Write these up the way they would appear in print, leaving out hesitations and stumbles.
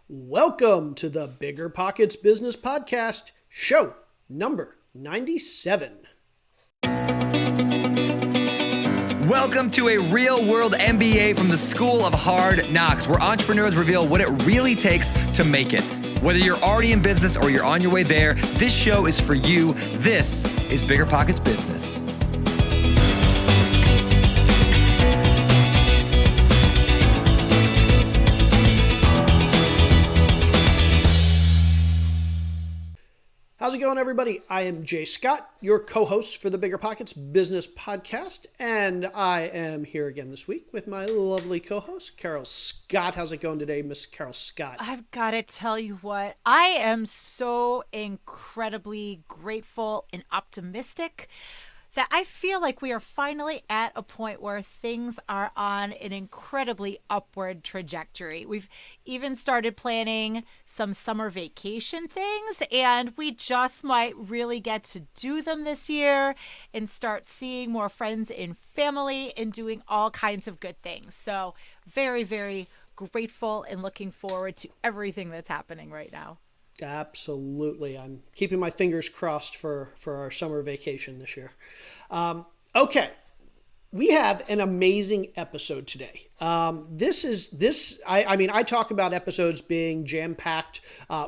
Welcome to the BiggerPockets Business Podcast, show number 97. Welcome to a real-world MBA from the School of Hard Knocks, where entrepreneurs reveal what it really takes to make it. Whether you're already in business or you're on your way there, this show is for you. This is BiggerPockets Business. How's it going, everybody? I am Jay Scott, your co-host for the BiggerPockets Business Podcast, and I am here again this week with my lovely co-host, Carol Scott. How's it going today, Miss Carol Scott? I've got to tell you what, I am so incredibly grateful and optimistic that I feel like we are finally at a point where things are on an incredibly upward trajectory. We've even started planning some summer vacation things, and we just might really get to do them this year and start seeing more friends and family and doing all kinds of good things. So very, very grateful and looking forward to everything that's happening right now. Absolutely. I'm keeping my fingers crossed for our summer vacation this year. Okay. We have an amazing episode today. I talk about episodes being jam-packed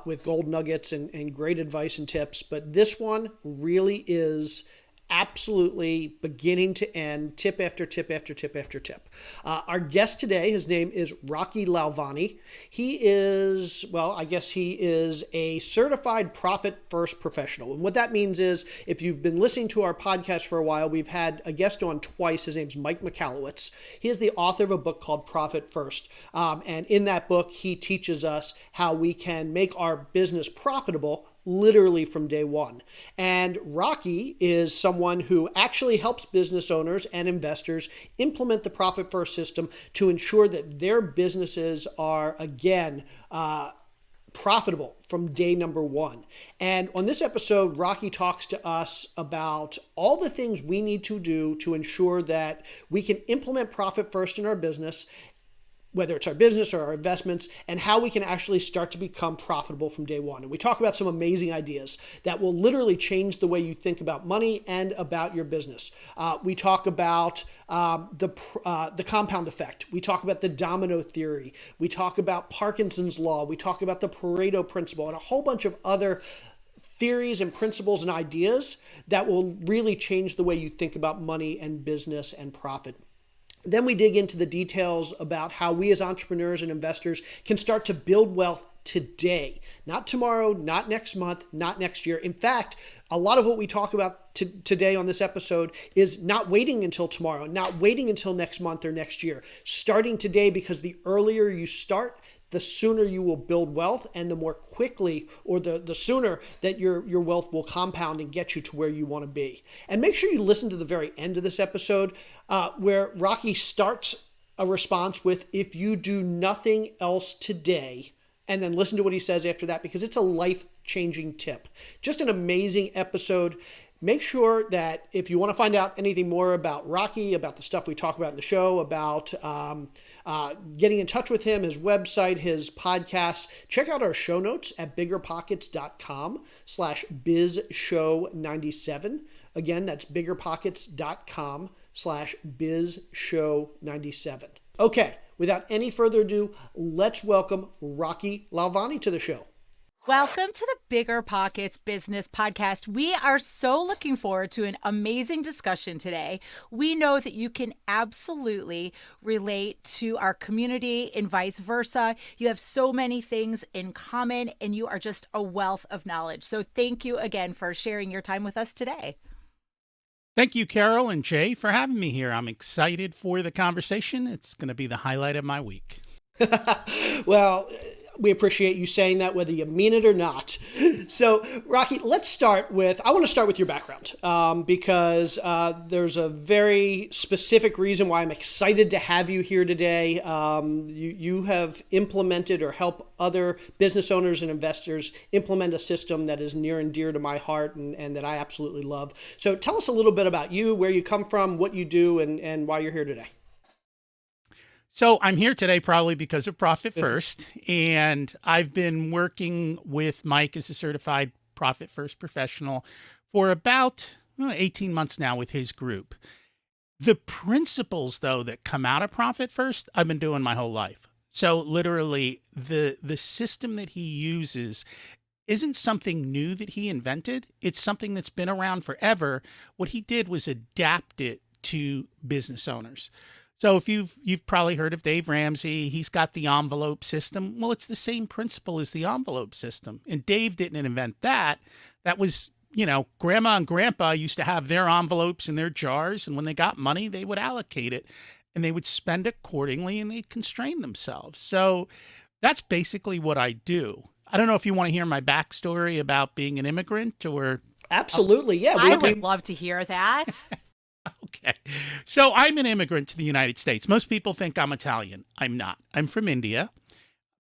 with gold nuggets and great advice and tips, but this one really is absolutely beginning to end, tip after tip after tip after tip. Our guest today, his name is Rocky Lalvani. He is a certified profit first professional. And what that means is, if you've been listening to our podcast for a while, we've had a guest on twice. His name's Mike Michalowicz. He is the author of a book called Profit First. And in that book, he teaches us how we can make our business profitable literally from day one. And Rocky is someone who actually helps business owners and investors implement the Profit First system to ensure that their businesses are, again, profitable from day number one. And on this episode, Rocky talks to us about all the things we need to do to ensure that we can implement Profit First in our business, whether it's our business or our investments, and how we can actually start to become profitable from day one. And we talk about some amazing ideas that will literally change the way you think about money and about your business. We talk about the compound effect. We talk about the domino theory. We talk about Parkinson's law. We talk about the Pareto principle and a whole bunch of other theories and principles and ideas that will really change the way you think about money and business and profit. Then we dig into the details about how we as entrepreneurs and investors can start to build wealth today, not tomorrow, not next month, not next year. In fact, a lot of what we talk about today on this episode is not waiting until tomorrow, not waiting until next month or next year, starting today, because the earlier you start, the sooner you will build wealth, and the more quickly, or the sooner that your wealth will compound and get you to where you want to be. And make sure you listen to the very end of this episode where Rocky starts a response with, "If you do nothing else today," and then listen to what he says after that, because it's a life-changing tip. Just an amazing episode. Make sure that if you want to find out anything more about Rocky, about the stuff we talk about in the show, about getting in touch with him, his website, his podcast, check out our show notes at biggerpockets.com/bizshow97. Again, that's biggerpockets.com/bizshow97. Okay, without any further ado, let's welcome Rocky Lalvani to the show. Welcome to the BiggerPockets Business Podcast. We are so looking forward to an amazing discussion today. We know that you can absolutely relate to our community and vice versa. You have so many things in common, and you are just a wealth of knowledge. So thank you again for sharing your time with us today. Thank you, Carol and Jay, for having me here. I'm excited for the conversation. It's going to be the highlight of my week. Well, we appreciate you saying that, whether you mean it or not. So, Rocky, I want to start with your background, because there's a very specific reason why I'm excited to have you here today. You have implemented or helped other business owners and investors implement a system that is near and dear to my heart and that I absolutely love. So tell us a little bit about you, where you come from, what you do, and why you're here today. So I'm here today probably because of Profit First, and I've been working with Mike as a certified Profit First professional for about 18 months now with his group. The principles, though, that come out of Profit First, I've been doing my whole life. So literally, the system that he uses isn't something new that he invented. It's something that's been around forever. What he did was adapt it to business owners. So if you've probably heard of Dave Ramsey, he's got the envelope system. Well, it's the same principle as the envelope system. And Dave didn't invent that. That was, grandma and grandpa used to have their envelopes in their jars. And when they got money, they would allocate it and they would spend accordingly and they'd constrain themselves. So that's basically what I do. I don't know if you want to hear my backstory about being an immigrant or. Absolutely. Yeah. I would love to hear that. Okay. So I'm an immigrant to the United States. Most people think I'm Italian. I'm not. I'm from India.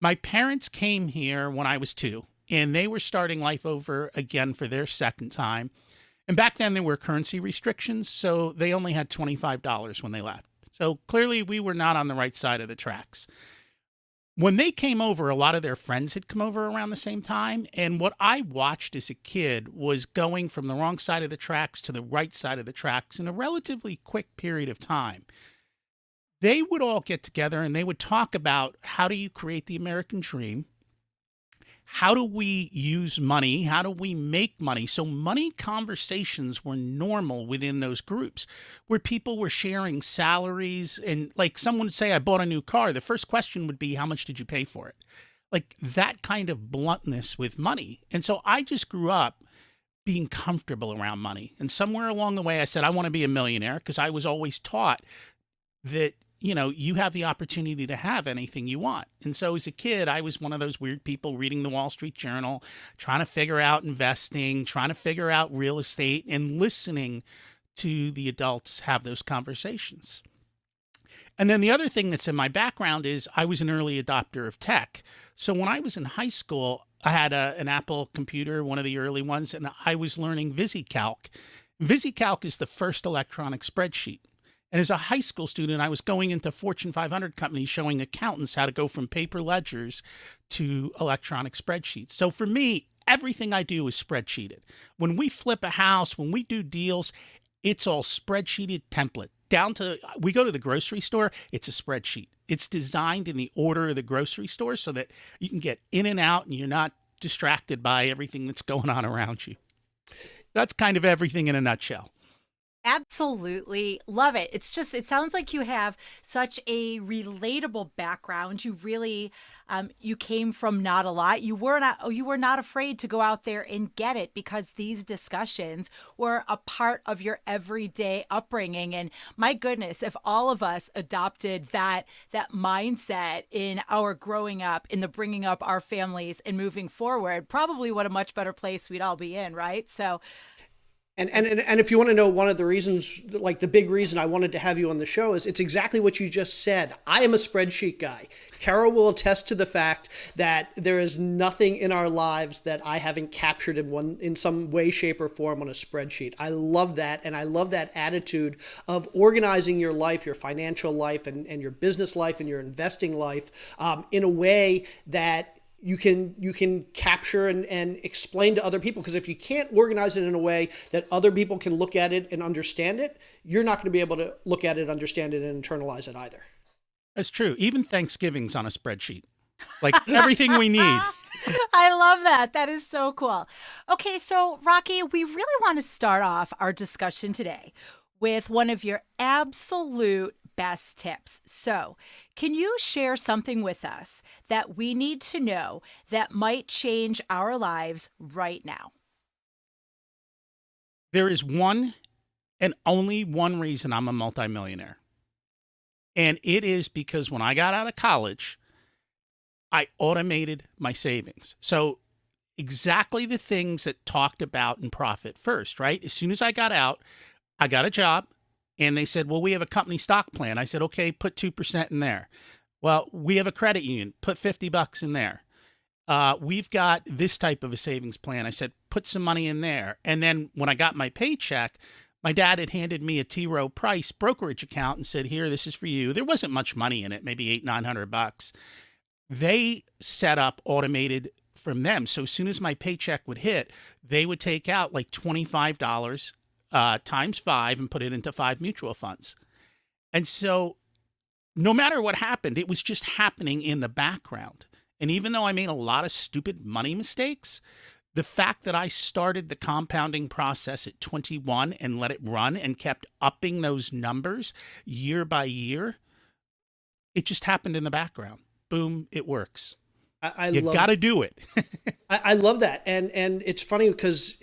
My parents came here when I was 2, and they were starting life over again for their second time. And back then there were currency restrictions, so they only had $25 when they left. So clearly we were not on the right side of the tracks. When they came over, a lot of their friends had come over around the same time. And what I watched as a kid was going from the wrong side of the tracks to the right side of the tracks in a relatively quick period of time. They would all get together and they would talk about how do you create the American dream? How do we use money? How do we make money? So money conversations were normal within those groups where people were sharing salaries. And like someone would say, I bought a new car. The first question would be, how much did you pay for it? Like that kind of bluntness with money. And so I just grew up being comfortable around money. And somewhere along the way, I said, I want to be a millionaire because I was always taught that you have the opportunity to have anything you want. And so as a kid, I was one of those weird people reading the Wall Street Journal, trying to figure out investing, trying to figure out real estate, and listening to the adults have those conversations. And then the other thing that's in my background is I was an early adopter of tech. So when I was in high school, I had an Apple computer, one of the early ones, and I was learning VisiCalc. VisiCalc is the first electronic spreadsheet. And as a high school student, I was going into Fortune 500 companies showing accountants how to go from paper ledgers to electronic spreadsheets. So for me, everything I do is spreadsheeted. When we flip a house, when we do deals, it's all spreadsheeted template. Down to, we go to the grocery store, it's a spreadsheet. It's designed in the order of the grocery store so that you can get in and out and you're not distracted by everything that's going on around you. That's kind of everything in a nutshell. Absolutely. Love it. It sounds like you have such a relatable background. You really, you came from not a lot. You were not afraid to go out there and get it because these discussions were a part of your everyday upbringing. And my goodness, if all of us adopted that mindset in our growing up, in the bringing up our families and moving forward, probably what a much better place we'd all be in, right? So And if you want to know one of the reasons, like the big reason I wanted to have you on the show is it's exactly what you just said. I am a spreadsheet guy. Carol will attest to the fact that there is nothing in our lives that I haven't captured in some way, shape, or form on a spreadsheet. I love that. And I love that attitude of organizing your life, your financial life, and your business life and your investing life in a way that you can capture and explain to other people. Because if you can't organize it in a way that other people can look at it and understand it, you're not going to be able to look at it, understand it, and internalize it either. That's true. Even Thanksgiving's on a spreadsheet. Like everything we need. I love that. That is so cool. Okay, so Rocky, we really want to start off our discussion today with one of your absolute best tips. So, can you share something with us that we need to know that might change our lives right now? There is one and only one reason I'm a multimillionaire. And it is because when I got out of college, I automated my savings. So exactly the things that talked about in Profit First, right? As soon as I got out, I got a job. And they said, well, we have a company stock plan. I said, okay, put 2% in there. Well, we have a credit union. Put $50 in there. We've got this type of a savings plan. I said, put some money in there. And then when I got my paycheck, My dad had handed me a T. Rowe Price brokerage account and said, here, this is for you. There wasn't much money in it, maybe $800-900. They set up automated from them. So as soon as my paycheck would hit, they would take out like $25 times 5 and put it into 5 mutual funds. And so no matter what happened, it was just happening in the background. And even though I made a lot of stupid money mistakes, the fact that I started the compounding process at 21 and let it run and kept upping those numbers year by year, it just happened in the background. Boom, it works. You got to do it. I love that. And it's funny because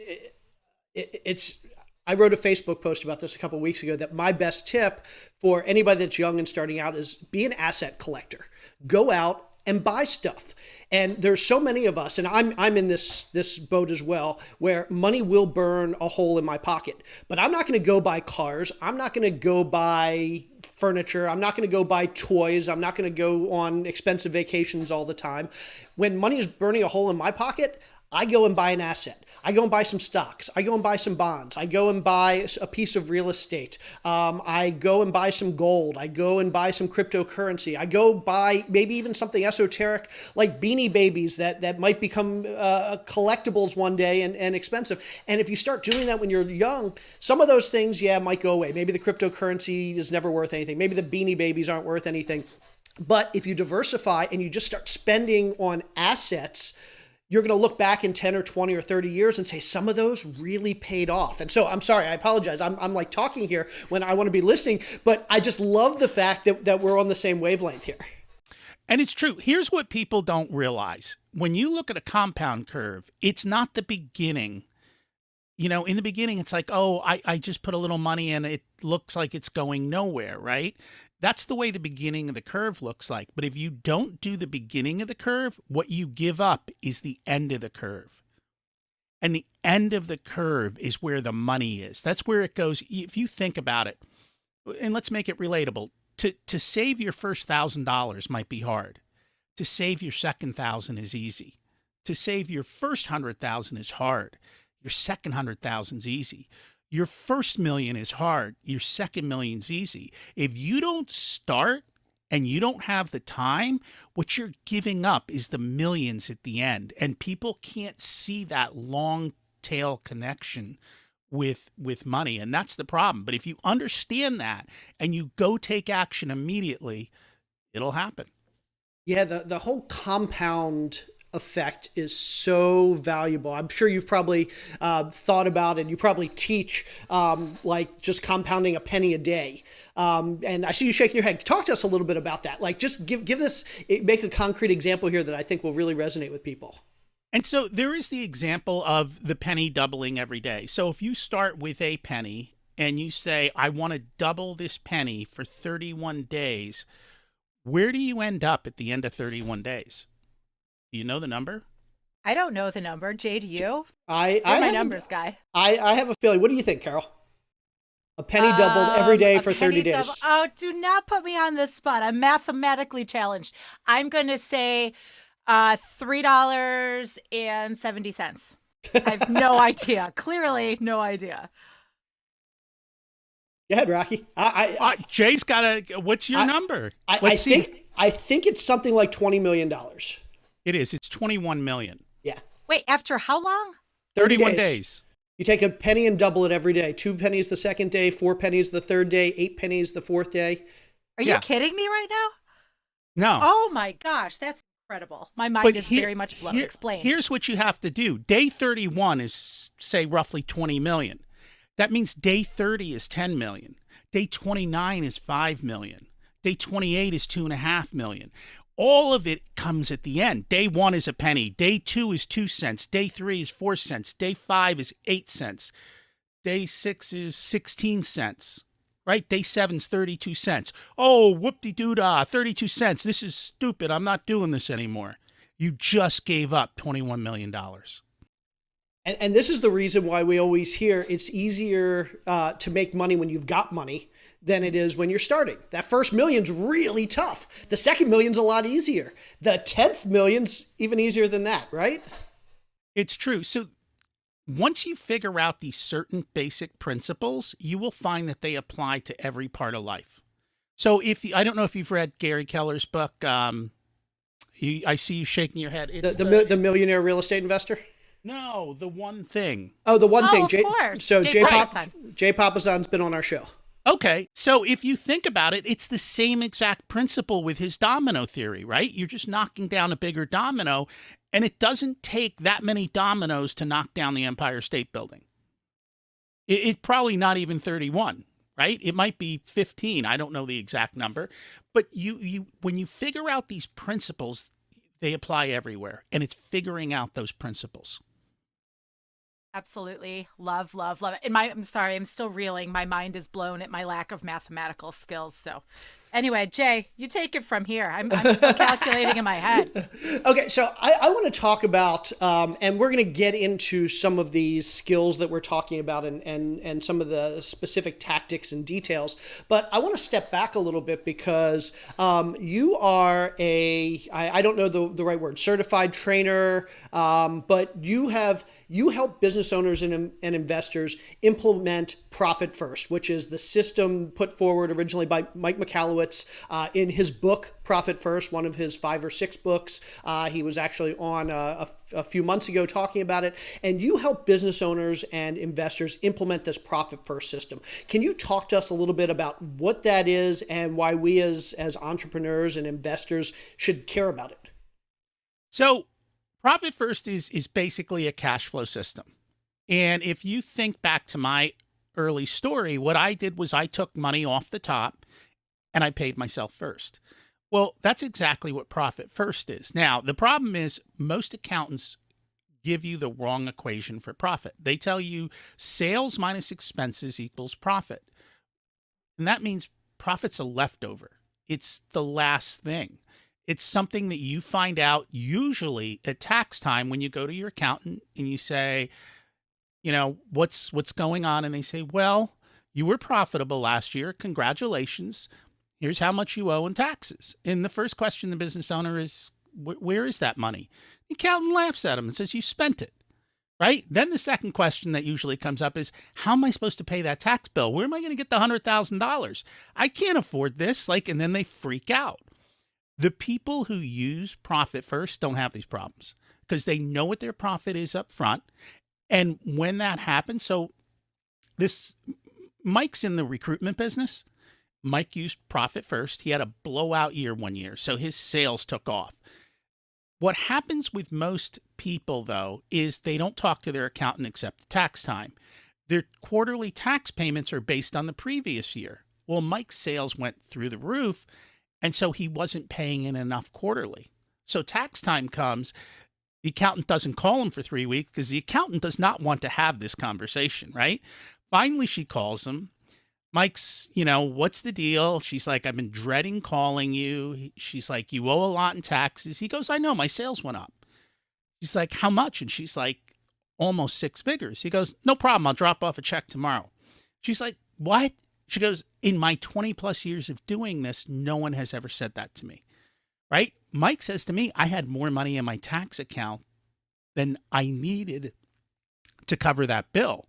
it's I wrote a Facebook post about this a couple of weeks ago that my best tip for anybody that's young and starting out is be an asset collector. Go out and buy stuff. And there's so many of us, and I'm in this boat as well, where money will burn a hole in my pocket. But I'm not going to go buy cars. I'm not going to go buy furniture. I'm not going to go buy toys. I'm not going to go on expensive vacations all the time. When money is burning a hole in my pocket, I go and buy an asset. I go and buy some stocks. I go and buy some bonds. I go and buy a piece of real estate. I go and buy some gold. I go and buy some cryptocurrency. I go buy maybe even something esoteric like Beanie Babies that might become collectibles one day and expensive. And if you start doing that when you're young, some of those things, might go away. Maybe the cryptocurrency is never worth anything. Maybe the Beanie Babies aren't worth anything. But if you diversify and you just start spending on assets, you're going to look back in 10 or 20 or 30 years and say, some of those really paid off. And so I'm sorry, I apologize. I'm like talking here when I want to be listening, but I just love the fact that we're on the same wavelength here. And it's true. Here's what people don't realize. When you look at a compound curve, it's not the beginning. In the beginning, it's like, oh, I just put a little money in, it looks like it's going nowhere, right? That's the way the beginning of the curve looks like. But if you don't do the beginning of the curve, what you give up is the end of the curve. And the end of the curve is where the money is. That's where it goes. If you think about it, and let's make it relatable, to save your first $1,000 might be hard. To save your second 1,000 is easy. To save your first 100,000 is hard. Your second 100,000 is easy. Your first million is hard. Your second million's easy. If you don't start and you don't have the time, what you're giving up is the millions at the end. And people can't see that long tail connection with money. And that's the problem. But if you understand that and you go take action immediately, it'll happen. Yeah, the whole compound effect is so valuable. I'm sure you've probably thought about it. You probably teach like just compounding a penny a day. And I see you shaking your head. Talk to us a little bit about that. Like just give this, make a concrete example here that I think will really resonate with people. And so there is the example of the penny doubling every day. So if you start with a penny and you say, I want to double this penny for 31 days, where do you end up at the end of 31 days? Do you know the number? I don't know the number. Jay, do you? I'm my numbers guy. I have a feeling. What do you think, Carol? A penny doubled every day for 30 days. Oh, do not put me on this spot. I'm mathematically challenged. I'm going to say $3.70. I have no idea. Clearly, no idea. Go ahead, Rocky. Jay's got a. What's your number? I think it's something like $20 million. It is. It's 21 million. Yeah. Wait, after how long? 31 days. You take a penny and double it every day. 2 pennies the second day, 4 pennies the third day, 8 pennies the fourth day. Are you kidding me right now? No. Oh my gosh, that's incredible. My mind is very much blown. Explain. Here's what you have to do. Day 31 is, say, roughly 20 million. That means day 30 is 10 million. Day 29 is 5 million. Day 28 is 2.5 million. All of it comes at the end. Day 1 is a penny. Day 2 is 2 cents. Day 3 is 4 cents. Day 5 is 8 cents. Day 6 is 16 cents. Right? Day 7 is 32 cents. Oh, whoop-de-doo-dah, 32 cents. This is stupid. I'm not doing this anymore. You just gave up $21 million. And this is the reason why we always hear it's easier to make money when you've got money than it is when you're starting. That first million's really tough. The second million's a lot easier. The 10th million's even easier than that, right? It's true. So once you figure out these certain basic principles, you will find that they apply to every part of life. So I don't know if you've read Gary Keller's book. I see you shaking your head. It's The millionaire real estate investor. No, the one thing. Oh, the one thing. Of course. So Jay Papasan. Jay Papasan's been on our show. Okay, so if you think about it, it's the same exact principle with his domino theory, right? You're just knocking down a bigger domino, and it doesn't take that many dominoes to knock down the Empire State Building. It's probably not even 31, right? It might be 15. I don't know the exact number. But you when you figure out these principles, they apply everywhere, and it's figuring out those principles. Absolutely. Love, love, love it. And I'm sorry, I'm still reeling. My mind is blown at my lack of mathematical skills. So anyway, Jay, you take it from here. I'm still calculating in my head. Okay, so I want to talk about, and we're going to get into some of these skills that we're talking about and some of the specific tactics and details. But I want to step back a little bit because you are I don't know the right word, certified trainer, but you help business owners and investors implement Profit First, which is the system put forward originally by Mike McAllowitz in his book, Profit First, one of his 5 or 6 books. He was actually on a few months ago talking about it. And you help business owners and investors implement this Profit First system. Can you talk to us a little bit about what that is and why we as entrepreneurs and investors should care about it? So Profit First is basically a cash flow system. And if you think back to my early story, what I did was I took money off the top and I paid myself first. Well, that's exactly what Profit First is. Now, the problem is most accountants give you the wrong equation for profit. They tell you sales minus expenses equals profit. And that means profit's a leftover. It's the last thing. It's something that you find out usually at tax time when you go to your accountant and you say, you know, what's going on? And they say, well, you were profitable last year. Congratulations. Here's how much you owe in taxes. And the first question the business owner is, where is that money? The accountant laughs at him and says, you spent it, right? Then the second question that usually comes up is, how am I supposed to pay that tax bill? Where am I going to get the $100,000? I can't afford this. And then they freak out. The people who use Profit First don't have these problems because they know what their profit is up front. And when that happens, so Mike's in the recruitment business. Mike used Profit First. He had a blowout year one year, so his sales took off. What happens with most people, though, is they don't talk to their accountant except at tax time. Their quarterly tax payments are based on the previous year. Well, Mike's sales went through the roof, and so he wasn't paying in enough quarterly. So tax time comes, the accountant doesn't call him for 3 weeks because the accountant does not want to have this conversation, right? Finally, she calls him. Mike's, what's the deal? She's like, I've been dreading calling you. She's like, you owe a lot in taxes. He goes, I know, my sales went up. She's like, how much? And she's like, almost 6 figures. He goes, no problem. I'll drop off a check tomorrow. She's like, what? She goes, in my 20 plus years of doing this, no one has ever said that to me, right? Mike says to me, I had more money in my tax account than I needed to cover that bill.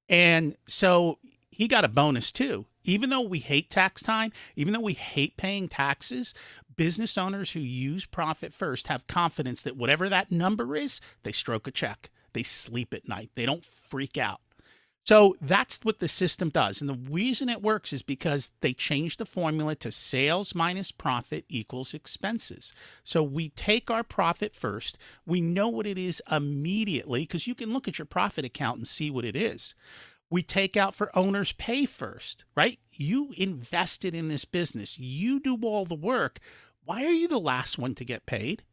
And so he got a bonus too. Even though we hate tax time, even though we hate paying taxes, business owners who use Profit First have confidence that whatever that number is, they stroke a check. They sleep at night. They don't freak out. So that's what the system does. And the reason it works is because they changed the formula to sales minus profit equals expenses. So we take our profit first. We know what it is immediately because you can look at your profit account and see what it is. We take out for owner's pay first, right? You invested in this business. You do all the work. Why are you the last one to get paid?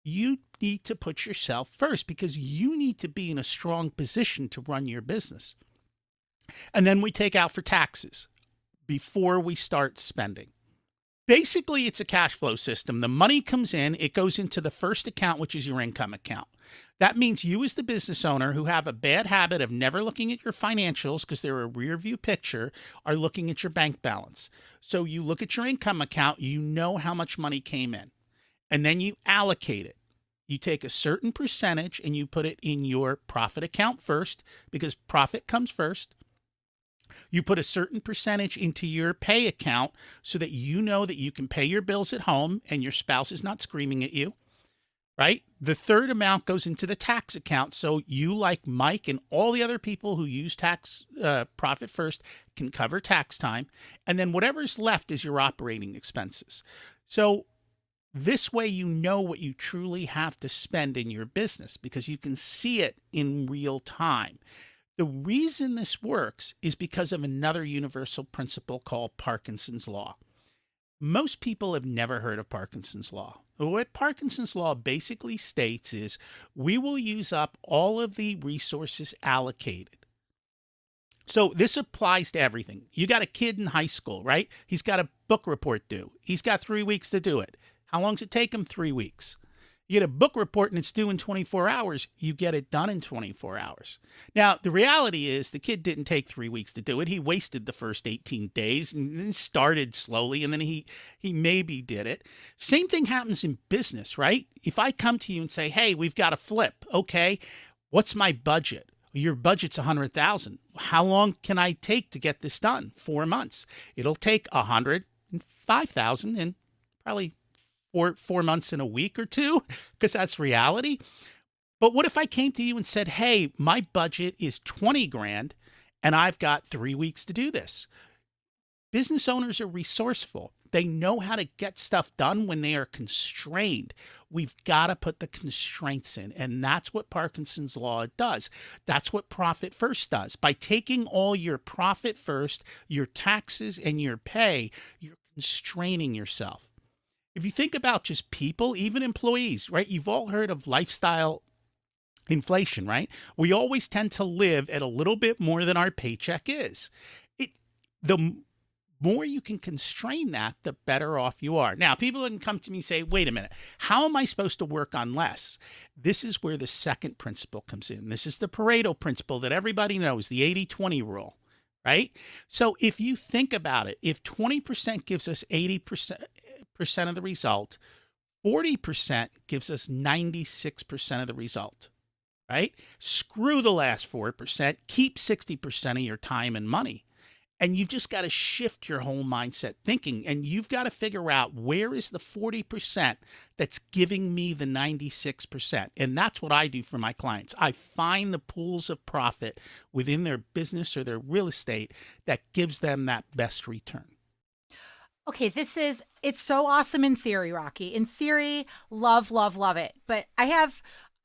You need to put yourself first because you need to be in a strong position to run your business. And then we take out for taxes before we start spending. Basically, it's a cash flow system. The money comes in, it goes into the first account, which is your income account. That means you as the business owner who have a bad habit of never looking at your financials because they're a rear view picture are looking at your bank balance. So you look at your income account, you know how much money came in. And then you allocate it. You take a certain percentage and you put it in your profit account first, because profit comes first. You put a certain percentage into your pay account so that you know that you can pay your bills at home and your spouse is not screaming at you, right? The third amount goes into the tax account. So you, like Mike and all the other people who use tax profit first, can cover tax time. And then whatever's left is your operating expenses. So this way, you know what you truly have to spend in your business because you can see it in real time. The reason this works is because of another universal principle called Parkinson's law. Most people have never heard of Parkinson's law. What Parkinson's law basically states is we will use up all of the resources allocated. So this applies to everything. You got a kid in high school, right? He's got a book report due. He's got 3 weeks to do it. How long does it take him? 3 weeks. You get a book report and it's due in 24 hours. You get it done in 24 hours. Now, the reality is the kid didn't take 3 weeks to do it. He wasted the first 18 days and then started slowly, and then he maybe did it. Same thing happens in business, right? If I come to you and say, hey, we've got a flip. Okay, what's my budget? Your budget's $100,000. How long can I take to get this done? 4 months. It'll take $105,000 and probably 4 months and a week or two, because that's reality. But what if I came to you and said, hey, my budget is 20 grand and I've got 3 weeks to do this? Business owners are resourceful. They know how to get stuff done when they are constrained. We've got to put the constraints in. And that's what Parkinson's law does. That's what profit first does. By taking all your profit first, your taxes and your pay, you're constraining yourself. If you think about just people, even employees, right? You've all heard of lifestyle inflation, right? We always tend to live at a little bit more than our paycheck is. The more you can constrain that, the better off you are. Now, people can come to me and say, wait a minute, how am I supposed to work on less? This is where the second principle comes in. This is the Pareto principle that everybody knows, the 80-20 rule, right? So if you think about it, if 20% gives us 80% of the result, 40% gives us 96% of the result, right? Screw the last 4%, keep 60% of your time and money. And you've just got to shift your whole mindset thinking, and you've got to figure out where is the 40% that's giving me the 96%. And that's what I do for my clients. I find the pools of profit within their business or their real estate that gives them that best return. Okay, it's so awesome in theory, Rocky. In theory, love, love, love it. But I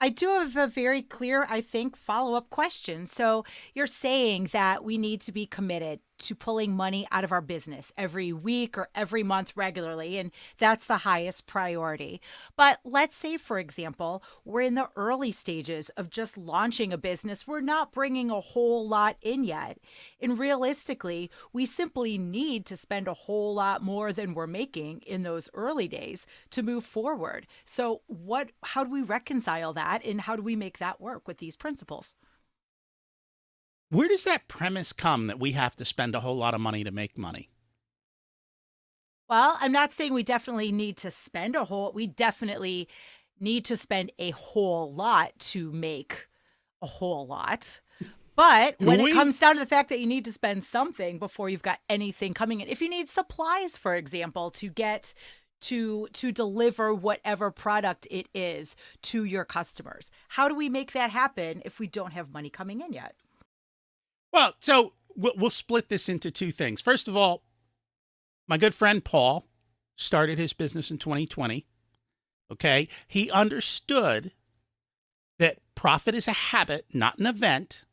do have a very clear, I think, follow-up question. So you're saying that we need to be committed to pulling money out of our business every week or every month regularly, and that's the highest priority. But let's say, for example, we're in the early stages of just launching a business. We're not bringing a whole lot in yet. And realistically, we simply need to spend a whole lot more than we're making in those early days to move forward. So how do we reconcile that, and how do we make that work with these principles? Where does that premise come that we have to spend a whole lot of money to make money? Well, I'm not saying we definitely need to spend we definitely need to spend a whole lot to make a whole lot. But when it comes down to the fact that you need to spend something before you've got anything coming in, if you need supplies, for example, to get to deliver whatever product it is to your customers, how do we make that happen if we don't have money coming in yet? Well, so we'll split this into two things. First of all, my good friend Paul started his business in 2020. Okay. He understood that profit is a habit, not an event.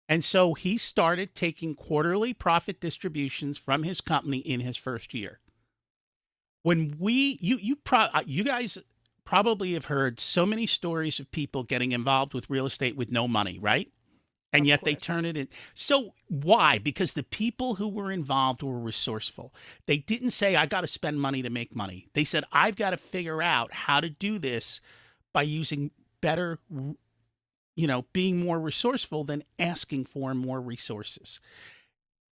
And so he started taking quarterly profit distributions from his company in his first year. When you guys probably have heard so many stories of people getting involved with real estate with no money, right? And yet they turn it in. So why? Because the people who were involved were resourceful. They didn't say, I got to spend money to make money. They said, I've got to figure out how to do this by using better, being more resourceful than asking for more resources.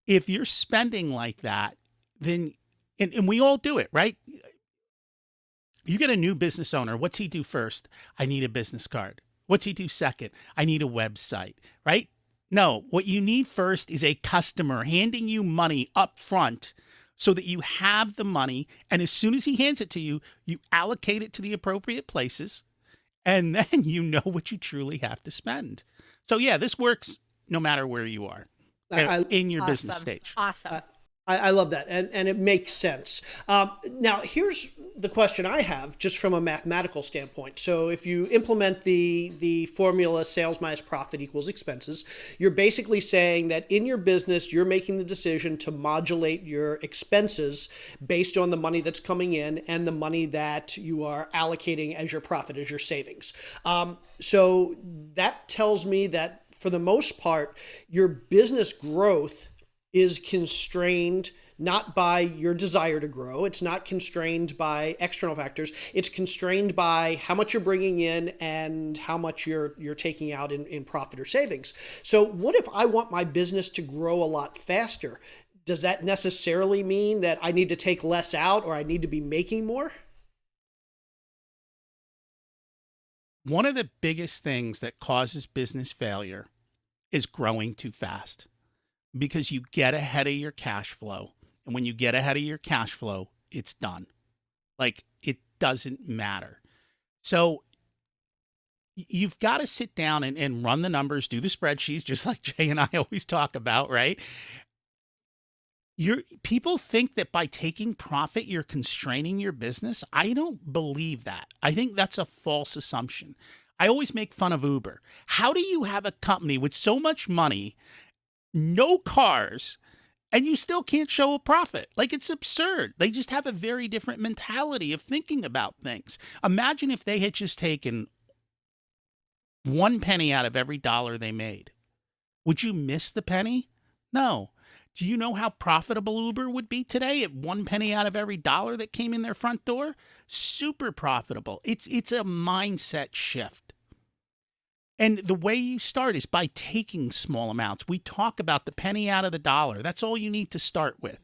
If you're spending like that, then, and we all do it, right? You get a new business owner. What's he do first? I need a business card. What's he do second? I need a website, right? No, what you need first is a customer handing you money up front so that you have the money. And as soon as he hands it to you, you allocate it to the appropriate places. And then you know what you truly have to spend. So yeah, this works no matter where you are in your business stage. Awesome. I love that, and it makes sense. Now, here's the question I have, just from a mathematical standpoint. So, if you implement the formula sales minus profit equals expenses, you're basically saying that in your business, you're making the decision to modulate your expenses based on the money that's coming in and the money that you are allocating as your profit, as your savings. So that tells me that for the most part, your business growth is constrained not by your desire to grow. It's not constrained by external factors. It's constrained by how much you're bringing in and how much you're taking out in profit or savings. So what if I want my business to grow a lot faster? Does that necessarily mean that I need to take less out or I need to be making more? One of the biggest things that causes business failure is growing too fast, because you get ahead of your cash flow. And when you get ahead of your cash flow, it's done. Like, it doesn't matter. So you've got to sit down and run the numbers, do the spreadsheets, just like Jay and I always talk about, right? People think that by taking profit, you're constraining your business. I don't believe that. I think that's a false assumption. I always make fun of Uber. How do you have a company with so much money, no cars, and you still can't show a profit? Like, it's absurd. They just have a very different mentality of thinking about things. Imagine if they had just taken 1 penny out of every dollar they made. Would you miss the penny? No. Do you know how profitable Uber would be today at 1 penny out of every dollar that came in their front door? Super profitable. It's a mindset shift. And the way you start is by taking small amounts. We talk about the penny out of the dollar. That's all you need to start with.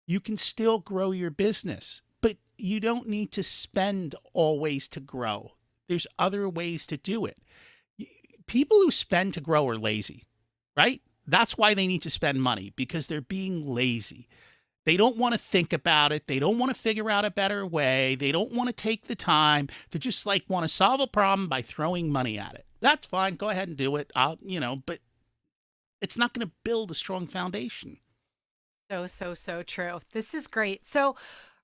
You can still grow your business, but you don't need to spend always to grow. There's other ways to do it. People who spend to grow are lazy, right? That's why they need to spend money, because they're being lazy. They don't want to think about it. They don't want to figure out a better way. They don't want to take the time to just want to solve a problem by throwing money at it. That's fine. Go ahead and do it. But it's not going to build a strong foundation. So true. This is great. So,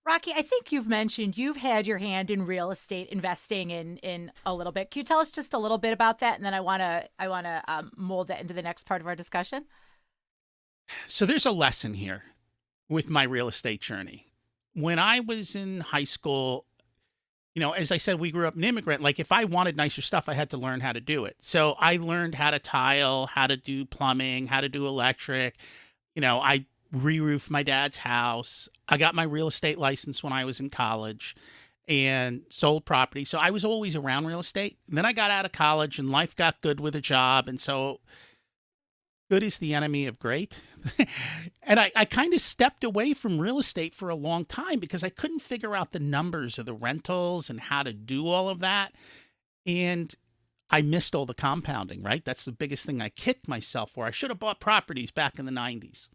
Rocky, I think you've mentioned you've had your hand in real estate investing in a little bit. Can you tell us just a little bit about that? And then I want to mold that into the next part of our discussion. So there's a lesson here with my real estate journey. When I was in high school, as I said, we grew up an immigrant. Like, if I wanted nicer stuff, I had to learn how to do it. So I learned how to tile, how to do plumbing, how to do electric. I re-roofed my dad's house. I got my real estate license when I was in college and sold property. So I was always around real estate. And then I got out of college and life got good with a job. And so good is the enemy of great. And I kind of stepped away from real estate for a long time because I couldn't figure out the numbers of the rentals and how to do all of that. And I missed all the compounding, right? That's the biggest thing I kicked myself for. I should have bought properties back in the 90s.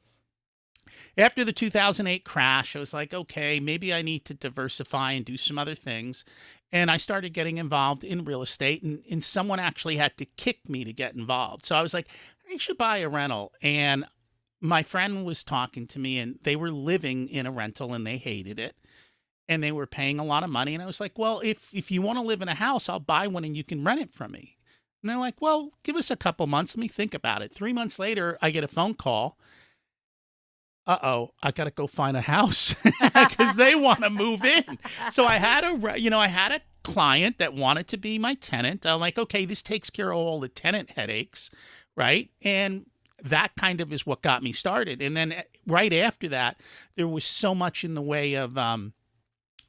After the 2008 crash, I was like, okay, maybe I need to diversify and do some other things. And I started getting involved in real estate, and someone actually had to kick me to get involved. So I was like, I should buy a rental. And my friend was talking to me, and they were living in a rental and they hated it. And they were paying a lot of money. And I was like, well, if you want to live in a house, I'll buy one and you can rent it from me. And they're like, well, give us a couple months. Let me think about it. 3 months later, I get a phone call. Uh-oh, I got to go find a house because they want to move in. So I had a client that wanted to be my tenant. I'm like, okay, this takes care of all the tenant headaches, right? And that kind of is what got me started. And then right after that, there was so much in the way of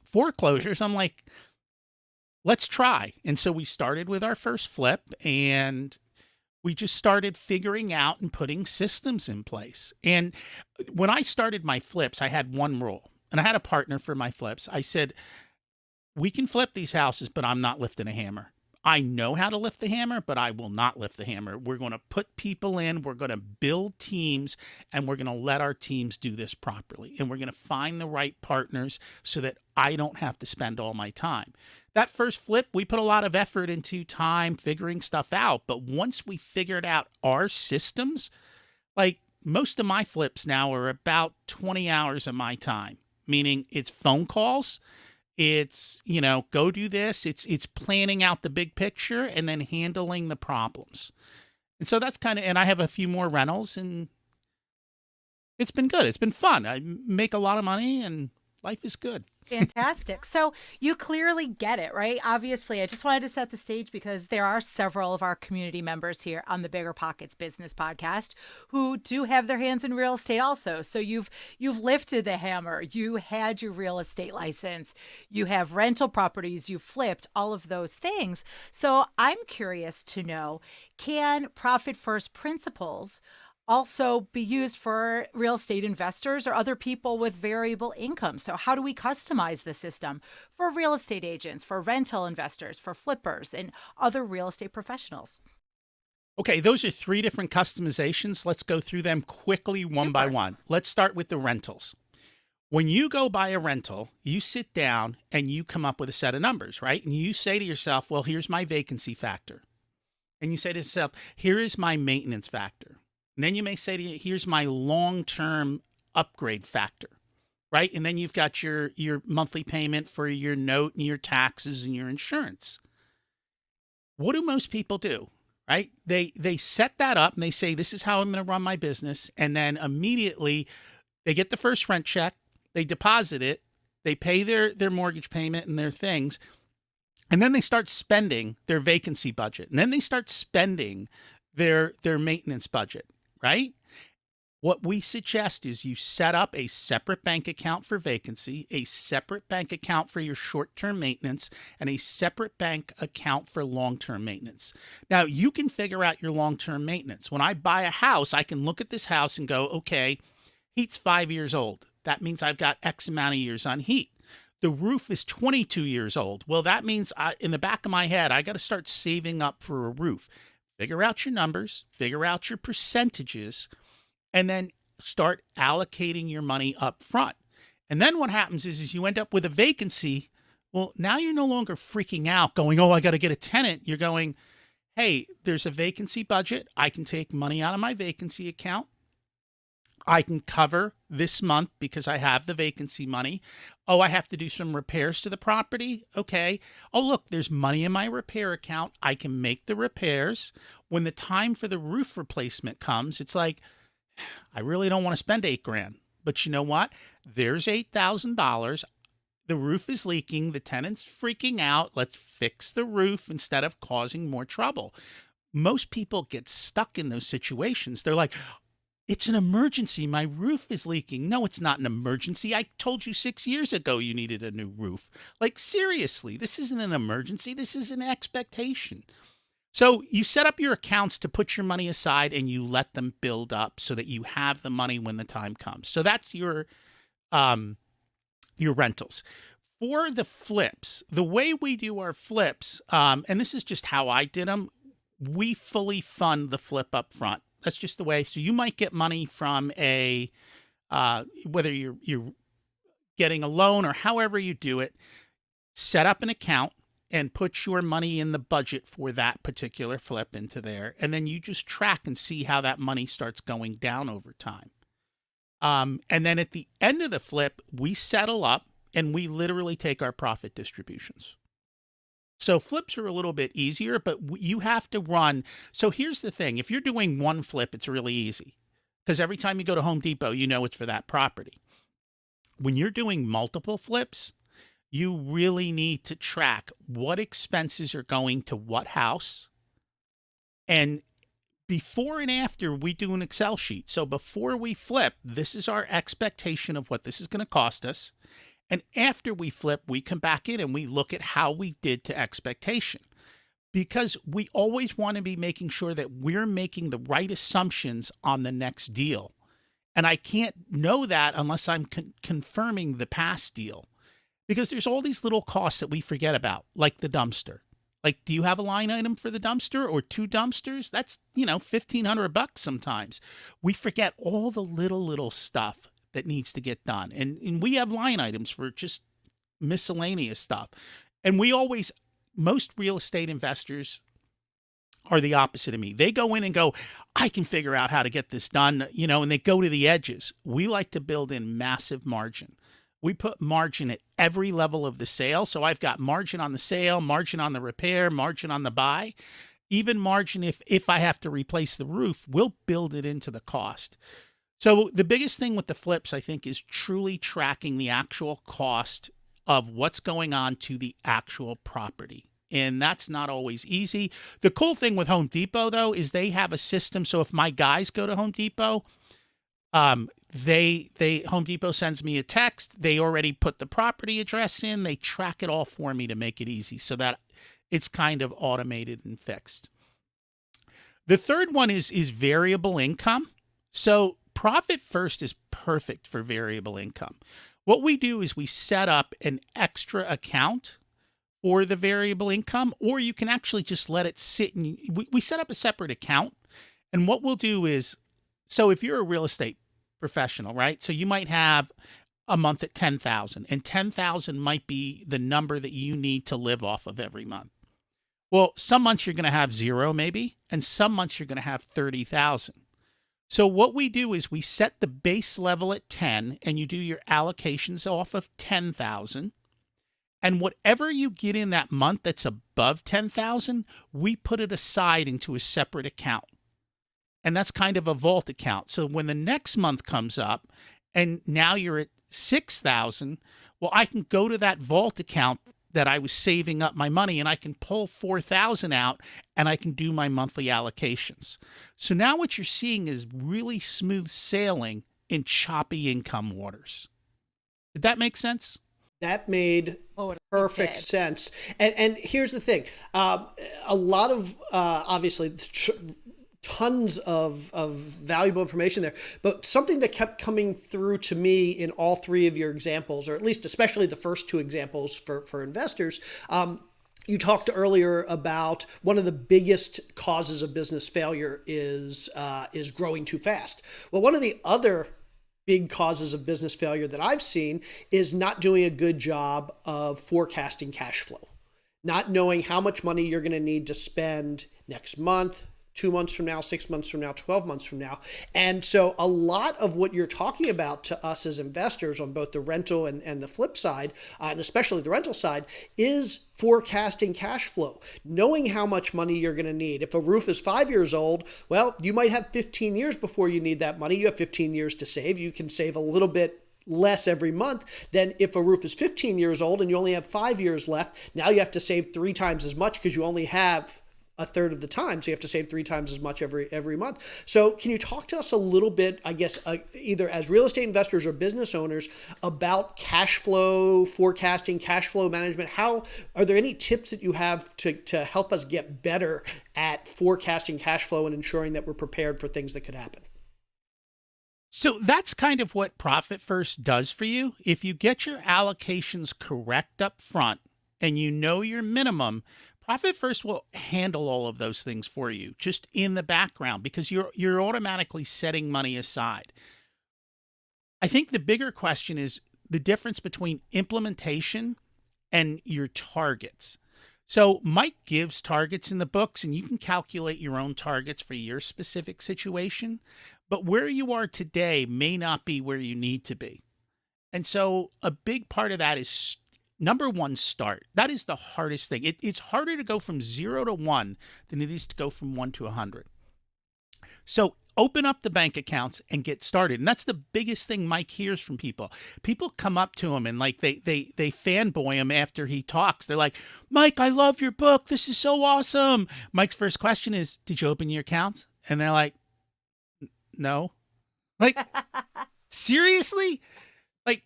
foreclosures. I'm like, let's try. And so we started with our first flip, and we just started figuring out and putting systems in place. And when I started my flips, I had one rule, and I had a partner for my flips. I said, we can flip these houses, but I'm not lifting a hammer. I know how to lift the hammer, but I will not lift the hammer. We're going to put people in, we're going to build teams, and we're going to let our teams do this properly. And we're going to find the right partners so that I don't have to spend all my time. That first flip, we put a lot of effort into time figuring stuff out. But once we figured out our systems, like most of my flips now are about 20 hours of my time, meaning it's phone calls. It's, go do this. It's planning out the big picture and then handling the problems. And so that's and I have a few more rentals, and it's been good. It's been fun. I make a lot of money and life is good. Fantastic. So you clearly get it, right? Obviously, I just wanted to set the stage because there are several of our community members here on the BiggerPockets Business Podcast who do have their hands in real estate also. So you've lifted the hammer, you had your real estate license, you have rental properties, you flipped, all of those things. So I'm curious to know, can profit first principles also be used for real estate investors or other people with variable income? So how do we customize the system for real estate agents, for rental investors, for flippers, and other real estate professionals? Okay, those are 3 different customizations. Let's go through them quickly one by one. Let's start with the rentals. When you go buy a rental, you sit down and you come up with a set of numbers, right? And you say to yourself, well, here's my vacancy factor. And you say to yourself, here is my maintenance factor. And then you may say to you, here's my long-term upgrade factor, right? And then you've got your monthly payment for your note and your taxes and your insurance. What do most people do, right? They set that up and they say, this is how I'm going to run my business. And then immediately they get the first rent check, they deposit it, they pay their mortgage payment and their things, and then they start spending their vacancy budget. And then they start spending their maintenance budget. Right? What we suggest is you set up a separate bank account for vacancy, a separate bank account for your short-term maintenance, and a separate bank account for long-term maintenance. Now, you can figure out your long-term maintenance. When I buy a house, I can look at this house and go, okay, heat's 5 years old. That means I've got X amount of years on heat. The roof is 22 years old. Well, that means in the back of my head, I got to start saving up for a roof. Figure out your numbers, figure out your percentages, and then start allocating your money up front. And then what happens is you end up with a vacancy. Well, now you're no longer freaking out going, oh, I got to get a tenant. You're going, hey, there's a vacancy budget. I can take money out of my vacancy account. I can cover this month because I have the vacancy money. Oh, I have to do some repairs to the property. Okay. Oh, look, there's money in my repair account. I can make the repairs. When the time for the roof replacement comes, it's like, I really don't want to spend $8,000. But you know what? There's $8,000. The roof is leaking. The tenant's freaking out. Let's fix the roof instead of causing more trouble. Most people get stuck in those situations. They're like, it's an emergency. My roof is leaking. No, it's not an emergency. I told you 6 years ago you needed a new roof. Like, seriously, this isn't an emergency. This is an expectation. So you set up your accounts to put your money aside and you let them build up so that you have the money when the time comes. So that's your rentals. For the flips, the way we do our flips, and this is just how I did them, we fully fund the flip up front. That's just the way. So you might get money from whether you're getting a loan or however you do it, set up an account and put your money in the budget for that particular flip into there. And then you just track and see how that money starts going down over time. And then at the end of the flip, we settle up and we literally take our profit distributions. So flips are a little bit easier, but you have to run. So here's the thing. If you're doing one flip, it's really easy because every time you go to Home Depot, you know it's for that property. When you're doing multiple flips, you really need to track what expenses are going to what house. And before and after, we do an Excel sheet. So before we flip, this is our expectation of what this is going to cost us. And after we flip, we come back in and we look at how we did to expectation. Because we always want to be making sure that we're making the right assumptions on the next deal. And I can't know that unless I'm confirming the past deal. because there's all these little costs that we forget about, like the dumpster. Like, do you have a line item for the dumpster or 2 dumpsters? That's, $1,500 sometimes. We forget all the little stuff that needs to get done. And we have line items for just miscellaneous stuff. And most real estate investors are the opposite of me. They go in and go, I can figure out how to get this done, and they go to the edges. We like to build in massive margin. We put margin at every level of the sale. So I've got margin on the sale, margin on the repair, margin on the buy, even margin if I have to replace the roof, we'll build it into the cost. So the biggest thing with the flips, I think, is truly tracking the actual cost of what's going on to the actual property. And that's not always easy. The cool thing with Home Depot, though, is they have a system. So if my guys go to Home Depot, Home Depot sends me a text. They already put the property address in. They track it all for me to make it easy so that it's kind of automated and fixed. The third one is variable income. So Profit First is perfect for variable income. What we do is we set up an extra account for the variable income, or you can actually just let it sit. And we set up a separate account. And what we'll do is, so if you're a real estate professional, right? So you might have a month at 10,000, and 10,000 might be the number that you need to live off of every month. Well, some months you're going to have 0 maybe, and some months you're going to have 30,000. So what we do is we set the base level at 10, and you do your allocations off of 10,000. And whatever you get in that month that's above 10,000, we put it aside into a separate account. And that's kind of a vault account. So when the next month comes up and now you're at 6,000, well, I can go to that vault account that I was saving up my money, and I can pull 4,000 out and I can do my monthly allocations. So now what you're seeing is really smooth sailing in choppy income waters. Did that make sense? That made perfect sense. And here's the thing. A lot of, obviously, tons of valuable information there. But something that kept coming through to me in all 3 of your examples, or at least especially the first 2 examples for investors, you talked earlier about one of the biggest causes of business failure is growing too fast. Well, one of the other big causes of business failure that I've seen is not doing a good job of forecasting cash flow, not knowing how much money you're going to need to spend next month, 2 months from now, 6 months from now, 12 months from now. And so a lot of what you're talking about to us as investors on both the rental and the flip side, and especially the rental side, is forecasting cash flow, knowing how much money you're going to need. If a roof is 5 years old, well, you might have 15 years before you need that money. You have 15 years to save. You can save a little bit less every month than if a roof is 15 years old and you only have 5 years left. Now you have to save 3 times as much because you only have a third of the time. So you have to save 3 times as much every month. So can you talk to us a little bit, I guess, either as real estate investors or business owners, about cash flow forecasting, cash flow management? Are there any tips that you have to help us get better at forecasting cash flow and ensuring that we're prepared for things that could happen? So that's kind of what Profit First does for you. If you get your allocations correct up front and you know your minimum, Profit First will handle all of those things for you just in the background because you're automatically setting money aside. I think the bigger question is the difference between implementation and your targets. So Mike gives targets in the books, and you can calculate your own targets for your specific situation, but where you are today may not be where you need to be. And so a big part of that is number one, start. That is the hardest thing. It's harder to go from 0 to 1 than it is to go from 1 to 100. So open up the bank accounts and get started. And that's the biggest thing Mike hears from people. People come up to him and like they fanboy him after he talks. They're like, Mike, I love your book. This is so awesome. Mike's first question is, did you open your accounts? And they're like, no. Like, seriously? Like,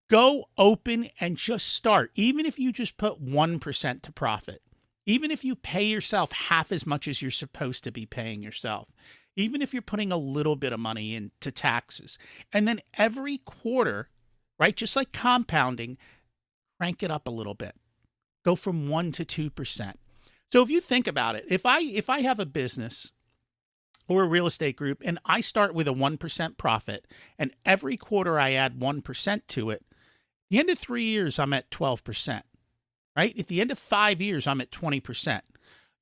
go open and just start. Even if you just put 1% to profit, even if you pay yourself half as much as you're supposed to be paying yourself, even if you're putting a little bit of money into taxes, and then every quarter, right, just like compounding, crank it up a little bit. Go from 1 to 2%. So if you think about it, if I have a business or a real estate group and I start with a 1% profit and every quarter I add 1% to it, at the end of 3 years, I'm at 12%, right? At the end of 5 years, I'm at 20%.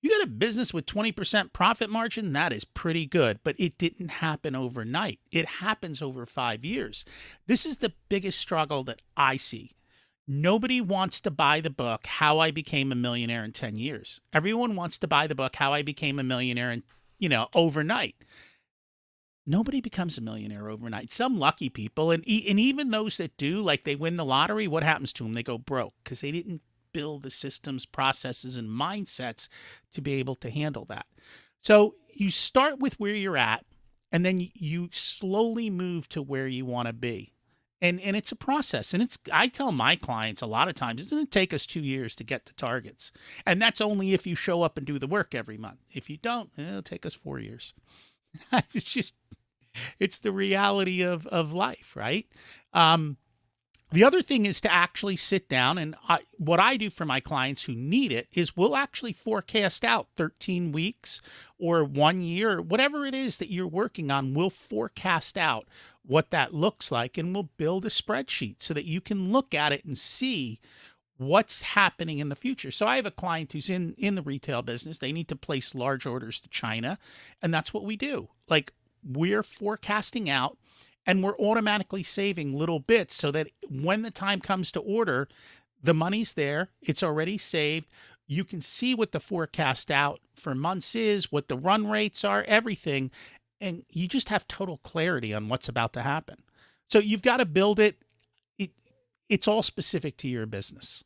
You got a business with 20% profit margin, that is pretty good, but it didn't happen overnight. It happens over 5 years. This is the biggest struggle that I see. Nobody wants to buy the book, How I Became a Millionaire in 10 Years. Everyone wants to buy the book, How I Became a Millionaire in, overnight. Nobody becomes a millionaire overnight. Some lucky people, and even those that do, like they win the lottery, what happens to them? They go broke because they didn't build the systems, processes, and mindsets to be able to handle that. So you start with where you're at, and then you slowly move to where you want to be. And it's a process. And I tell my clients a lot of times, it's going to take us 2 years to get to targets. And that's only if you show up and do the work every month. If you don't, it'll take us 4 years. It's the reality of life, right? The other thing is to actually sit down, and what I do for my clients who need it is we'll actually forecast out 13 weeks or 1 year, or whatever it is that you're working on, we'll forecast out what that looks like, and we'll build a spreadsheet so that you can look at it and see what's happening in the future. So I have a client who's in the retail business. They need to place large orders to China, and that's what we do. Like, we're forecasting out, and we're automatically saving little bits so that when the time comes to order, the money's there. It's already saved. You can see what the forecast out for months is, what the run rates are, everything. And you just have total clarity on what's about to happen. So you've got to build it. It's all specific to your business.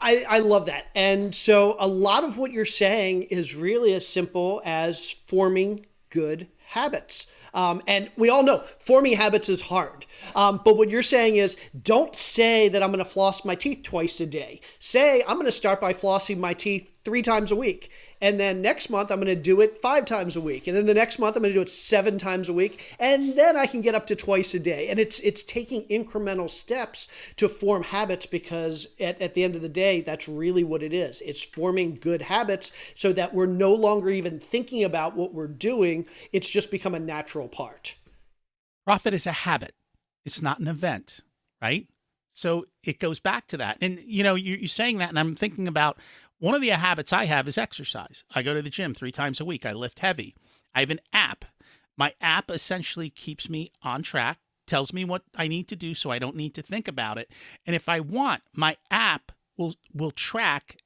I love that. And so a lot of what you're saying is really as simple as forming good habits. And we all know forming habits is hard. But what you're saying is, don't say that I'm going to floss my teeth twice a day. Say I'm going to start by flossing my teeth 3 times a week. And then next month, I'm going to do it 5 times a week. And then the next month, I'm going to do it 7 times a week. And then I can get up to twice a day. And it's taking incremental steps to form habits, because at the end of the day, that's really what it is. It's forming good habits so that we're no longer even thinking about what we're doing. It's just become a natural part. Profit is a habit. It's not an event, right? So it goes back to that. And, you're saying that, and I'm thinking about one of the habits I have is exercise. I go to the gym 3 times a week. I lift heavy. I have an app. My app essentially keeps me on track, tells me what I need to do so I don't need to think about it. And if I want, my app will track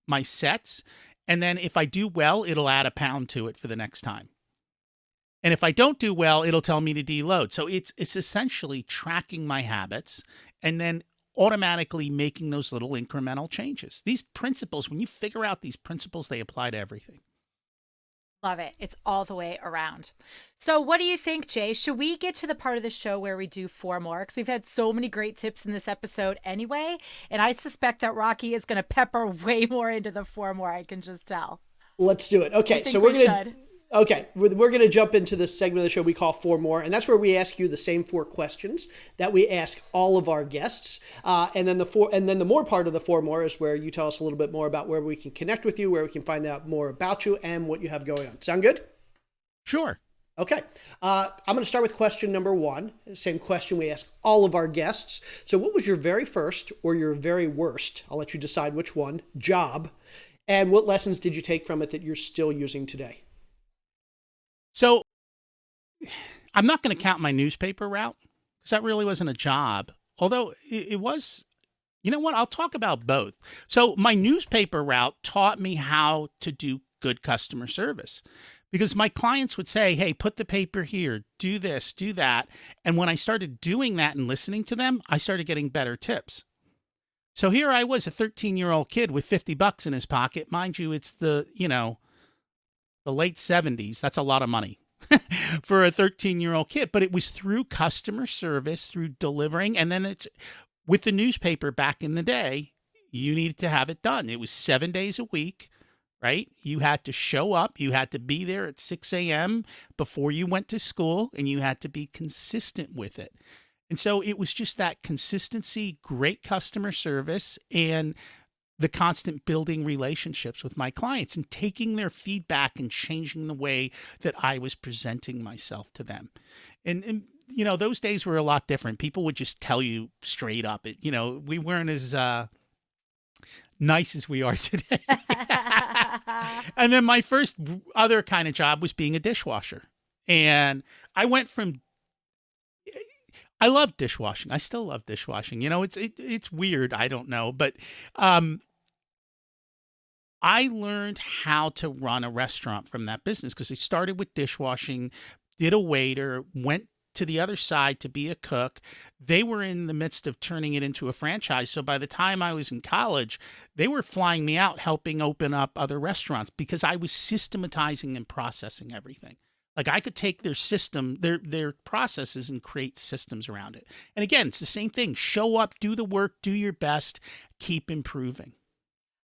my sets. And then if I do well, it'll add a pound to it for the next time. And if I don't do well, it'll tell me to deload. So it's essentially tracking my habits and then automatically making those little incremental changes. These principles, when you figure out these principles, they apply to everything. Love it. It's all the way around. So what do you think, Jay? Should we get to the part of the show where we do 4 more? Because we've had so many great tips in this episode anyway. And I suspect that Rocky is going to pepper way more into the 4 more. I can just tell. Let's do it. Okay. So we're going to... Okay, we're going to jump into this segment of the show we call 4 More, and that's where we ask you the same 4 questions that we ask all of our guests. And then the more part of the 4 More is where you tell us a little bit more about where we can connect with you, where we can find out more about you, and what you have going on. Sound good? Sure. Okay. I'm going to start with question number 1. Same question we ask all of our guests. So what was your very first or your very worst, I'll let you decide which one, job, and what lessons did you take from it that you're still using today? So I'm not going to count my newspaper route because that really wasn't a job, although it was. You know what? I'll talk about both. So my newspaper route taught me how to do good customer service, because my clients would say, hey, put the paper here, do this, do that. And when I started doing that and listening to them, I started getting better tips. So here I was, a 13-year-old kid with $50 in his pocket. Mind you, it's the late 70s. That's a lot of money for a 13-year-old kid. But it was through customer service, through delivering. And then it's with the newspaper back in the day, you needed to have it done. It was 7 days a week, right? You had to show up. You had to be there at 6 a.m. before you went to school, and you had to be consistent with it. And so it was just that consistency, great customer service, and the constant building relationships with my clients and taking their feedback and changing the way that I was presenting myself to them. And you know, those days were a lot different. People would just tell you straight up. You know, we weren't as nice as we are today. And then my first other kind of job was being a dishwasher. And I went from I love dishwashing. I still love dishwashing. You know, it's weird. I don't know, but I learned how to run a restaurant from that business because I started with dishwashing, did a waiter, went to the other side to be a cook. They were in the midst of turning it into a franchise. So by the time I was in college, they were flying me out, helping open up other restaurants because I was systematizing and processing everything. Like I could take their system, their processes and create systems around it. And again, it's the same thing. Show up, do the work, do your best, keep improving.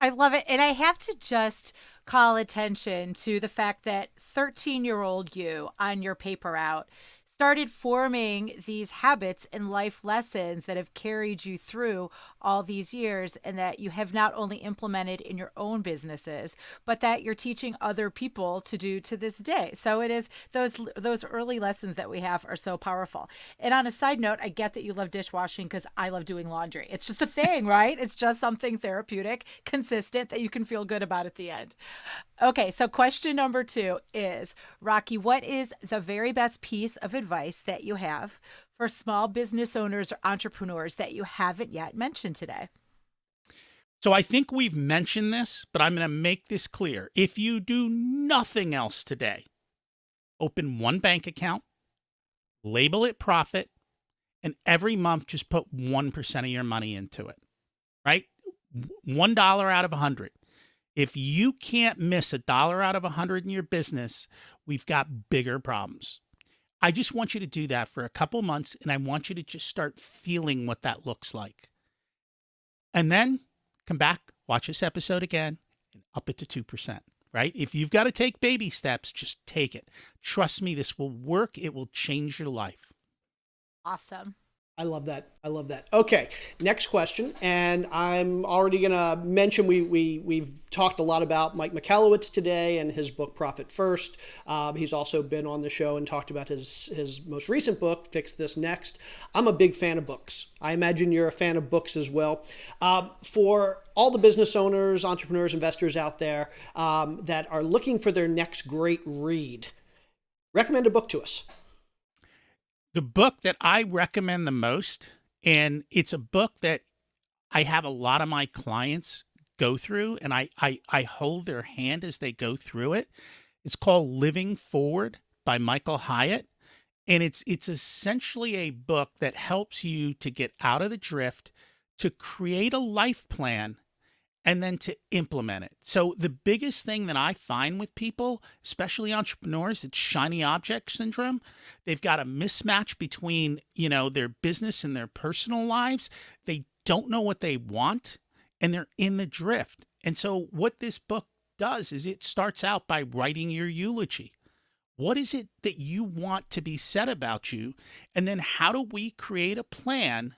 I love it. And I have to just call attention to the fact that 13-year-old you on your paper out started forming these habits and life lessons that have carried you through all these years, and that you have not only implemented in your own businesses, but that you're teaching other people to do to this day. So it is those early lessons that we have are so powerful. And on a side note, I get that you love dishwashing because I love doing laundry. It's just a thing, right? It's just something therapeutic, consistent that you can feel good about at the end. Okay, so question number 2 is, Rocky, what is the very best piece of advice that you have for small business owners or entrepreneurs that you haven't yet mentioned today? So I think we've mentioned this, but I'm going to make this clear. If you do nothing else today, open one bank account, label it profit, and every month just put 1% of your money into it, right? $1 out of 100. If you can't miss $1 out of 100 in your business, we've got bigger problems. I just want you to do that for a couple months, and I want you to just start feeling what that looks like. And then come back, watch this episode again, and up it to 2%, right? If you've got to take baby steps, just take it. Trust me, this will work. It will change your life. Awesome. I love that. I love that. Okay, next question, and I'm already going to mention we've talked a lot about Mike Michalowicz today and his book Profit First. He's also been on the show and talked about his most recent book, Fix This Next. I'm a big fan of books. I imagine you're a fan of books as well. For all the business owners, entrepreneurs, investors out there that are looking for their next great read, recommend a book to us. The book that I recommend the most, and it's a book that I have a lot of my clients go through, and I hold their hand as they go through it. It's called Living Forward by Michael Hyatt. And it's essentially a book that helps you to get out of the drift, to create a life plan, and then to implement it. So the biggest thing that I find with people, especially entrepreneurs, it's shiny object syndrome. They've got a mismatch between, their business and their personal lives. They don't know what they want, and they're in the drift. And so what this book does is it starts out by writing your eulogy. What is it that you want to be said about you? And then how do we create a plan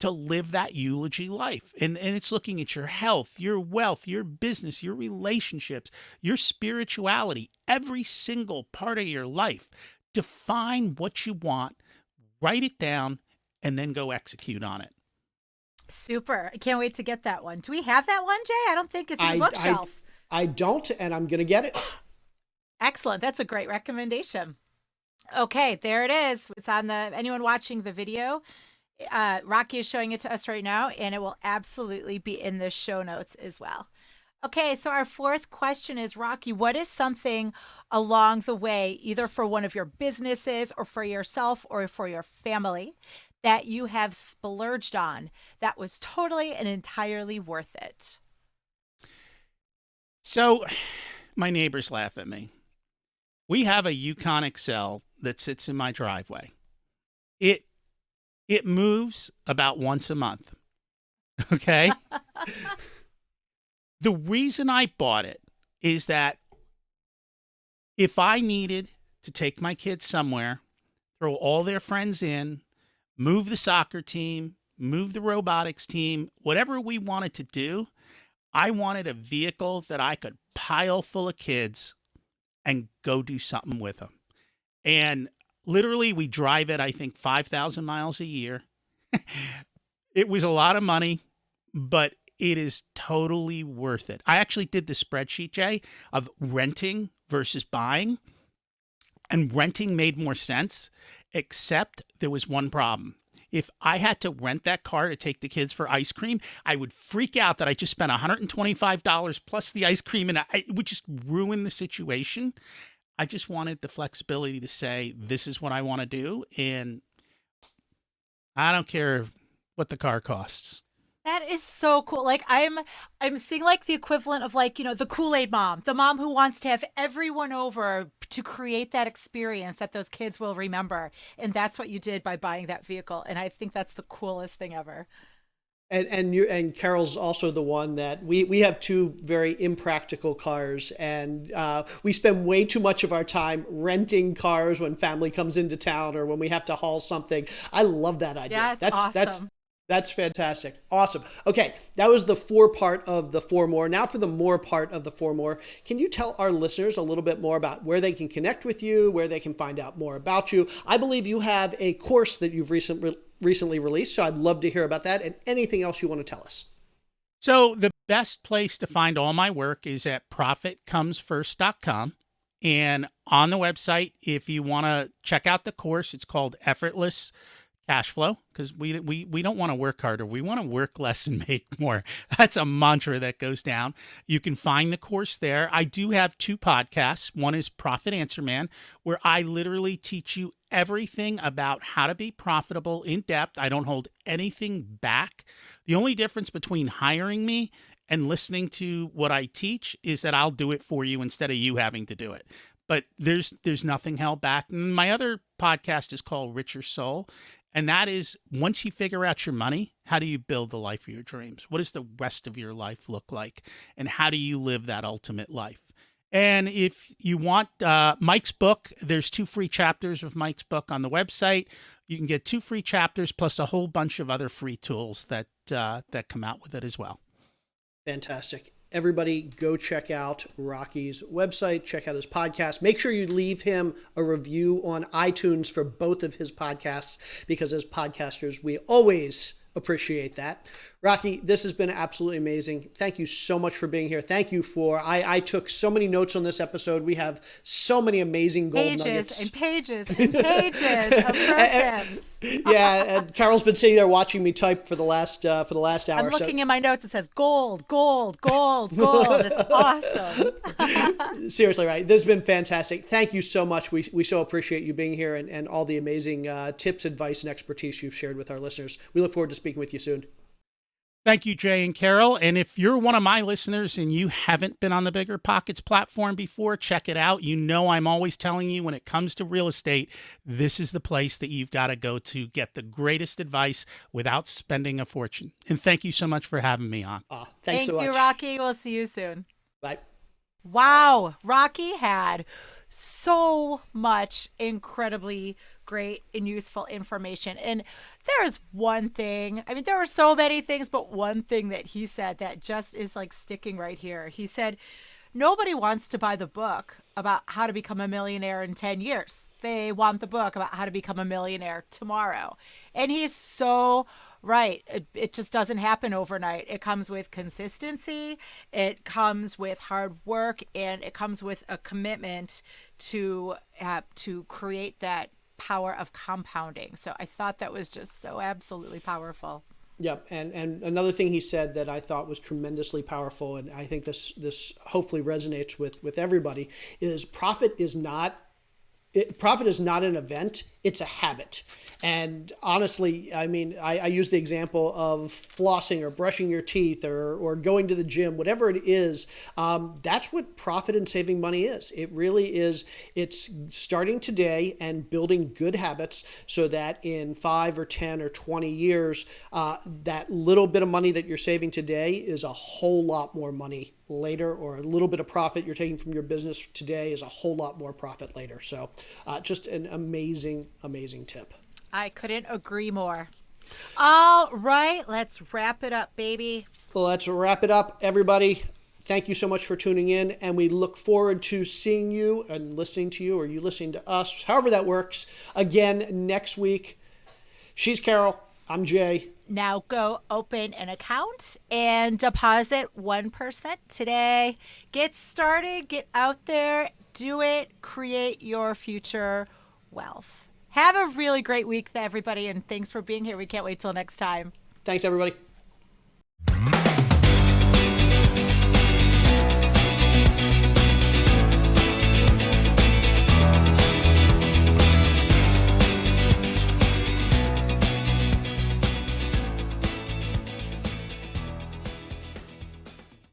to live that eulogy life? And it's looking at your health, your wealth, your business, your relationships, your spirituality, every single part of your life. Define what you want, write it down, and then go execute on it. Super. I can't wait to get that one. Do we have that one, Jay? I don't think it's in the bookshelf. I don't, and I'm going to get it. Excellent. That's a great recommendation. Okay, there it is. It's on anyone watching the video. Rocky is showing it to us right now, and it will absolutely be in the show notes as well. Okay, so our fourth question is, Rocky, what is something along the way, either for one of your businesses or for yourself or for your family, that you have splurged on that was totally and entirely worth it? So my neighbors laugh at me. We have a Yukon XL that sits in my driveway. It moves about once a month. Okay? The reason I bought it is that if I needed to take my kids somewhere, throw all their friends in, move the soccer team, move the robotics team, whatever we wanted to do. I wanted a vehicle that I could pile full of kids and go do something with them. And literally, we drive it, I think, 5,000 miles a year. It was a lot of money, but it is totally worth it. I actually did the spreadsheet, Jay, of renting versus buying. And renting made more sense, except there was one problem. If I had to rent that car to take the kids for ice cream, I would freak out that I just spent $125 plus the ice cream, and it would just ruin the situation. I just wanted the flexibility to say, this is what I want to do, and I don't care what the car costs. That is so cool. Like I'm seeing like the equivalent of like, the Kool-Aid mom, the mom who wants to have everyone over to create that experience that those kids will remember. And that's what you did by buying that vehicle. And I think that's the coolest thing ever. And Carol's also the one that we have two very impractical cars, and we spend way too much of our time renting cars when family comes into town or when we have to haul something. I love that idea. Yeah, that's awesome. That's fantastic. Awesome. Okay, that was the for part of the for more. Now for the more part of the for more. Can you tell our listeners a little bit more about where they can connect with you, where they can find out more about you? I believe you have a course that you've recently released, so I'd love to hear about that and anything else you want to tell us. So the best place to find all my work is at profitcomesfirst.com. And on the website, if you want to check out the course, it's called Effortless Cash Flow, because we don't want to work harder. We want to work less and make more. That's a mantra that goes down. You can find the course there. I do have two podcasts. One is Profit Answer Man, where I literally teach you everything about how to be profitable in depth. I don't hold anything back. The only difference between hiring me and listening to what I teach is that I'll do it for you instead of you having to do it. But there's nothing held back. And my other podcast is called Richer Soul. And that is, once you figure out your money, how do you build the life of your dreams? What does the rest of your life look like? And how do you live that ultimate life? And if you want Mike's book, there's 2 free chapters of Mike's book on the website. You can get 2 free chapters plus a whole bunch of other free tools that come out with it as well. Fantastic. Everybody go check out Rocky's website, check out his podcast. Make sure you leave him a review on iTunes for both of his podcasts, because as podcasters, we always appreciate that. Rocky, this has been absolutely amazing. Thank you so much for being here. Thank you for, I took so many notes on this episode. We have so many amazing gold nuggets. Pages and pages of pro tips. Yeah, and Carol's been sitting there watching me type for the last hour. I'm looking in my notes. It says gold, gold, gold, gold. It's awesome. Seriously, right? This has been fantastic. Thank you so much. We so appreciate you being here and all the amazing tips, advice, and expertise you've shared with our listeners. We look forward to speaking with you soon. Thank you, Jay and Carol. And if you're one of my listeners and you haven't been on the BiggerPockets platform before, check it out. You know I'm always telling you when it comes to real estate, this is the place that you've got to go to get the greatest advice without spending a fortune. And thank you so much for having me on. Thanks so much. Thank you, Rocky. We'll see you soon. Bye. Wow. Rocky had so much incredibly great and useful information. And there's one thing, I mean, there were so many things, but one thing that he said that just is like sticking right here. He said, nobody wants to buy the book about how to become a millionaire in 10 years. They want the book about how to become a millionaire tomorrow. And he's so right. It just doesn't happen overnight. It comes with consistency. It comes with hard work, and it comes with a commitment to create that power of compounding. So I thought that was just so absolutely powerful. Yep. And another thing he said that I thought was tremendously powerful, and I think this hopefully resonates with everybody, is profit is not an event, it's a habit. And honestly, I mean, I use the example of flossing or brushing your teeth or going to the gym, whatever it is. That's what profit and saving money is. It really is. It's starting today and building good habits so that in 5 or 10 or 20 years, that little bit of money that you're saving today is a whole lot more money later, or a little bit of profit you're taking from your business today is a whole lot more profit later. So just an amazing, amazing tip. I couldn't agree more. All right, let's wrap it up, baby. Let's wrap it up, everybody. Thank you so much for tuning in, and we look forward to seeing you and listening to you, or you listening to us, however that works, again next week. She's Carol. I'm Jay. Now go open an account and deposit 1% today. Get started, get out there, do it, create your future wealth. Have a really great week, everybody, and thanks for being here. We can't wait till next time. Thanks, everybody.